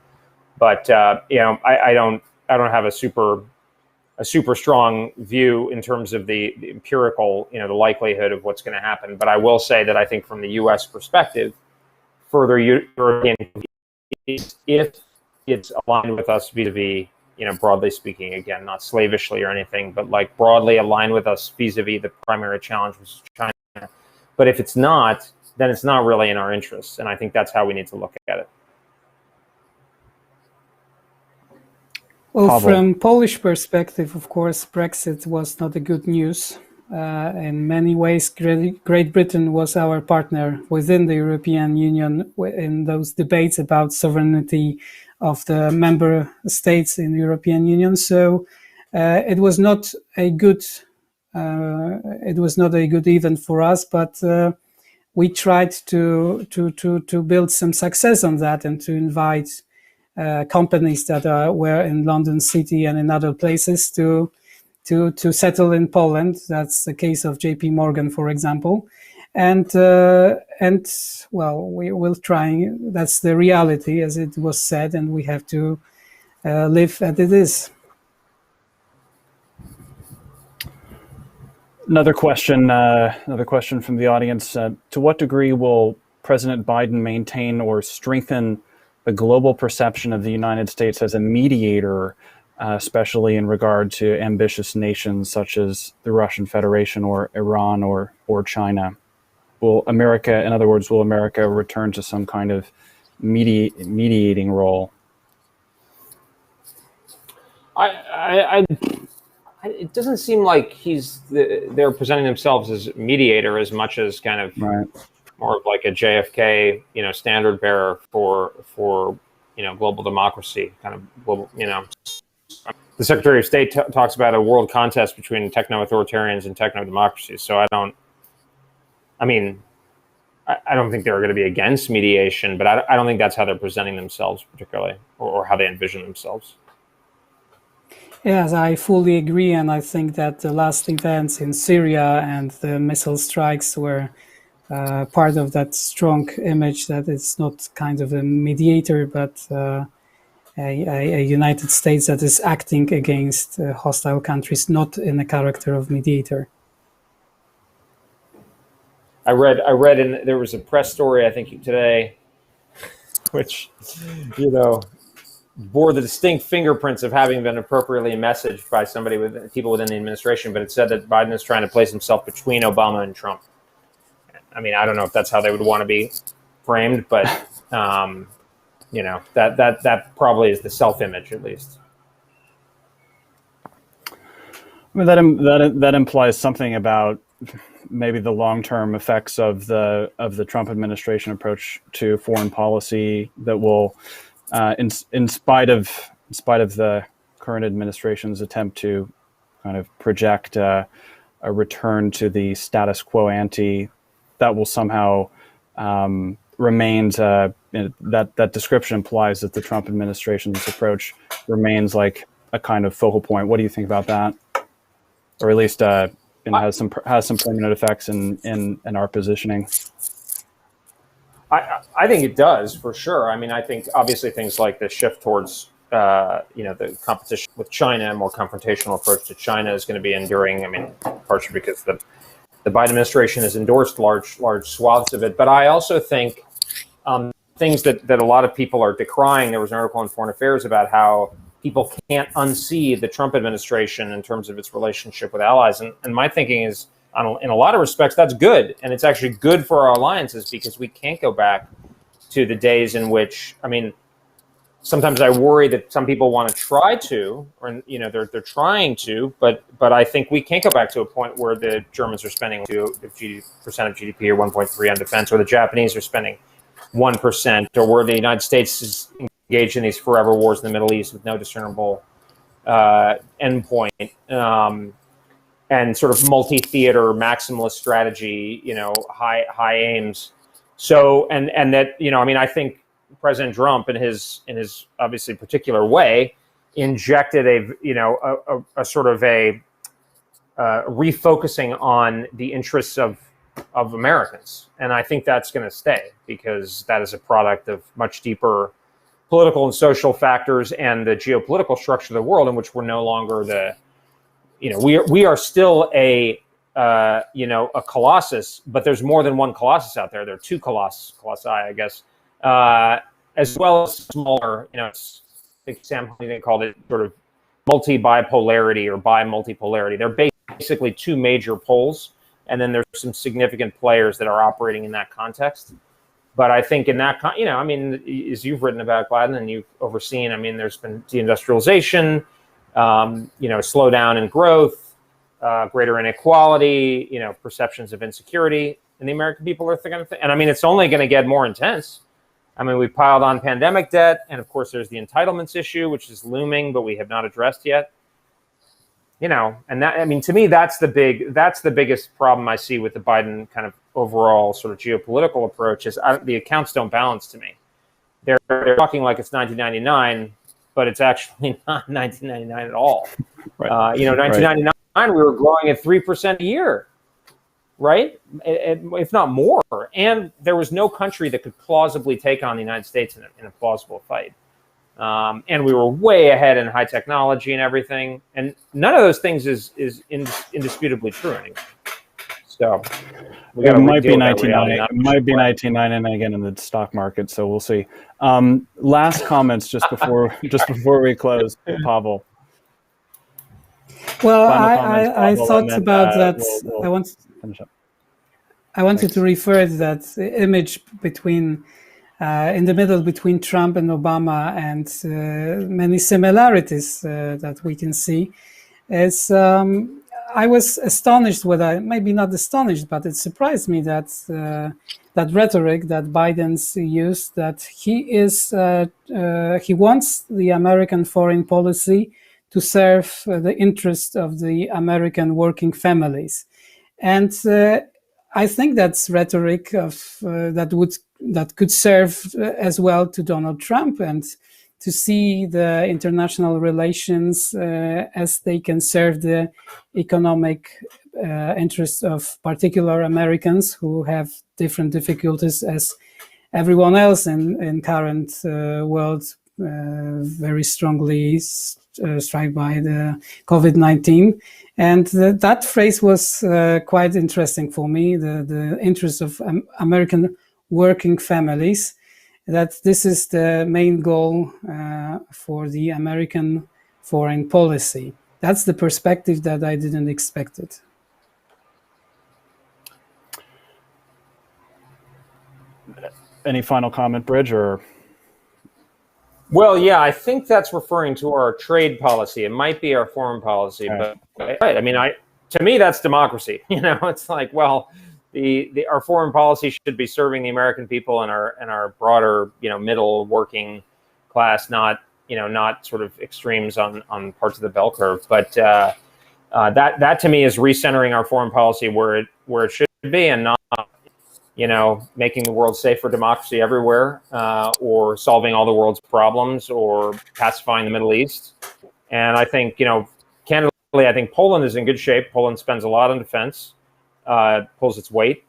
But I don't have a super strong view in terms of the empirical, the likelihood of what's going to happen. But I will say that I think from the U.S. perspective, further European, if it's aligned with us vis-a-vis, broadly speaking, again, not slavishly or anything, but like broadly aligned with us vis-a-vis the primary challenge, which is China. But if it's not, then it's not really in our interests. And I think that's how we need to look at it. Well, Paweł. from Polish perspective, of course, Brexit was not a good news. In many ways, Great Britain was our partner within the European Union in those debates about sovereignty of the member states in the European Union. So it was not a good event for us, but we tried to build some success on that and to invite companies that were in London City and in other places to settle in Poland. That's the case of JP Morgan, for example. And well, we will try. That's the reality, as it was said, and we have to live as it is. Another question from the audience. To what degree will President Biden maintain or strengthen the global perception of the United States as a mediator, especially in regard to ambitious nations such as the Russian Federation or Iran or China? Will America, in other words, return to some kind of mediating role? It doesn't seem like they're presenting themselves as mediator as much as kind of more of like a JFK, standard bearer for global democracy, kind of global, the Secretary of State talks about a world contest between techno-authoritarians and techno-democracies. So I don't think they're going to be against mediation, but I don't think that's how they're presenting themselves particularly, or how they envision themselves. Yes, I fully agree, and I think that the last events in Syria and the missile strikes were part of that strong image that it's not kind of a mediator, but a United States that is acting against hostile countries, not in the character of mediator. I read there was a press story, I think today, which, bore the distinct fingerprints of having been appropriately messaged by people within the administration, but it said that Biden is trying to place himself between Obama and Trump. I mean, I don't know if that's how they would want to be framed, but that probably is the self-image, at least. I mean, that implies something about maybe the long-term effects of the Trump administration approach to foreign policy that will, in spite of the current administration's attempt to kind of project a return to the status quo ante, that will somehow remains. That description implies that the Trump administration's approach remains like a kind of focal point. What do you think about that? Or at least has some permanent effects in our positioning. I think it does, for sure. I mean, I think obviously things like the shift towards the competition with China, a more confrontational approach to China is going to be enduring. I mean, partially because the Biden administration has endorsed large swaths of it. But I also think things that a lot of people are decrying. There was an article in Foreign Affairs about how people can't unsee the Trump administration in terms of its relationship with allies. And my thinking is, in a lot of respects, that's good. And it's actually good for our alliances because we can't go back to the days in which, I mean, sometimes I worry that some people want to try to, or, they're trying to, but I think we can't go back to a point where the Germans are spending 2% of GDP or 1.3 on defense, or the Japanese are spending 1%, or where the United States is engaged in these forever wars in the Middle East with no discernible endpoint, and sort of multi-theater maximalist strategy, high aims. So, and that, I think President Trump, in his obviously particular way, injected a sort of a refocusing on the interests of Americans, and I think that's going to stay because that is a product of much deeper political and social factors and the geopolitical structure of the world, in which we're no longer we are still a colossus, but there's more than one colossus out there. There are two colossi, I guess, as well as smaller. I think Sam Huntington called it sort of multi-bipolarity or bi-multipolarity. They're basically two major poles, and then there's some significant players that are operating in that context. But I think in that, as you've written about, Gladden, and you've overseen, there's been deindustrialization, slowdown in growth, greater inequality, perceptions of insecurity, and the American people are thinking, and it's only going to get more intense. We piled on pandemic debt, and of course there's the entitlements issue, which is looming, but we have not addressed yet. And that, to me, that's the biggest problem I see with the Biden kind of overall sort of geopolitical approach is the accounts don't balance to me. They're talking like it's 1999, but it's actually not 1999 at all. Right. 1999, we were growing at 3% a year, right? If not more. And there was no country that could plausibly take on the United States in a plausible fight. And we were way ahead in high technology and everything. And none of those things is indisputably true anymore. So it might be 1999. It might be 1999 again in the stock market. So we'll see. Last comments just before we close, Paweł. Well, I thought about that. We'll finish up. I wanted to refer to that image between in the middle between Trump and Obama, and many similarities that we can see. I was astonished maybe not astonished, but it surprised me that that rhetoric that Biden's used, that he wants the American foreign policy to serve the interests of the American working families. And I think that's rhetoric of that could serve as well to Donald Trump, and to see the international relations as they can serve the economic interests of particular Americans who have different difficulties as everyone else in current world, very strongly struck by the COVID-19. And that phrase was quite interesting for me, the interest of American working families, that this is the main goal for the American foreign policy. That's the perspective that I didn't expect it. Any final comment, Bridge, or? Well, yeah, I think that's referring to our trade policy. It might be our foreign policy, but right. I mean, to me, that's democracy. You know, it's like, well, our foreign policy should be serving the American people and our broader, middle working class, not sort of extremes on parts of the bell curve. But that to me is recentering our foreign policy where it should be, and not making the world safe for democracy everywhere, or solving all the world's problems, or pacifying the Middle East. And I think, candidly, I think Poland is in good shape. Poland spends a lot on defense, pulls its weight.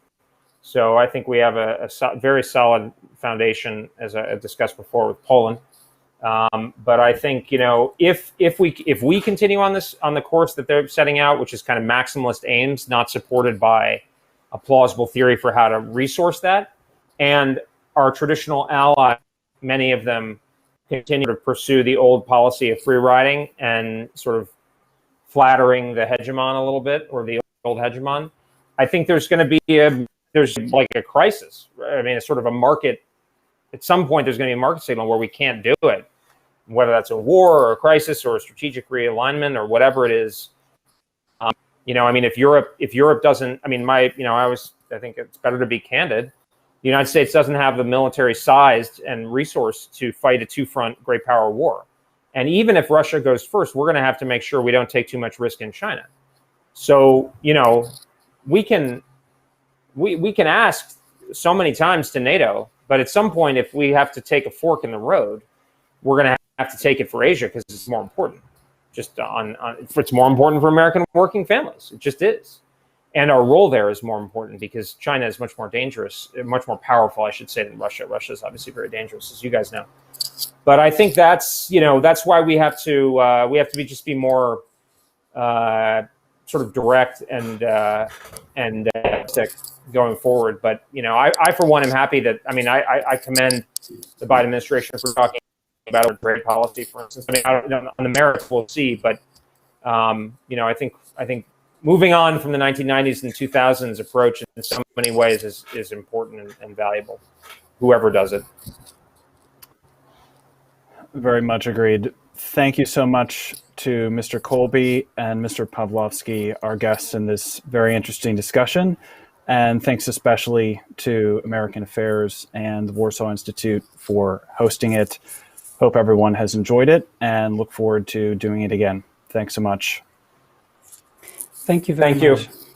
So I think we have a very solid foundation, as I discussed before, with Poland. But I think, if we continue on the course that they're setting out, which is kind of maximalist aims, not supported by a plausible theory for how to resource that, and our traditional allies, many of them continue to pursue the old policy of free riding and sort of flattering the hegemon a little bit, or the old hegemon, I think there's going to be there's like a crisis. I mean, it's sort of a market. At some point, there's going to be a market signal where we can't do it, whether that's a war or a crisis or a strategic realignment or whatever it is. I mean, if Europe doesn't, I mean, I think it's better to be candid. The United States doesn't have the military size and resource to fight a two-front great power war. And even if Russia goes first, we're going to have to make sure we don't take too much risk in China. So, we can ask so many times to NATO, but at some point, if we have to take a fork in the road, we're going to have to take it for Asia, because it's more important. It's more important for American working families. It just is. And our role there is more important, because China is much more dangerous, much more powerful, I should say, than Russia. Russia is obviously very dangerous, as you guys know. But I think that's why we have to be more sort of direct and going forward. But I for one am happy that I commend the Biden administration for talking about our trade policy, for instance. I mean, on the merits we'll see, but I think moving on from the 1990s and 2000s approach in so many ways is important and valuable, whoever does it. Very much agreed. Thank you so much to Mr. Colby and Mr. Pawłowski, our guests in this very interesting discussion. And thanks especially to American Affairs and the Warsaw Institute for hosting it. Hope everyone has enjoyed it, and look forward to doing it again. Thanks so much. Thank you very much. Thank you.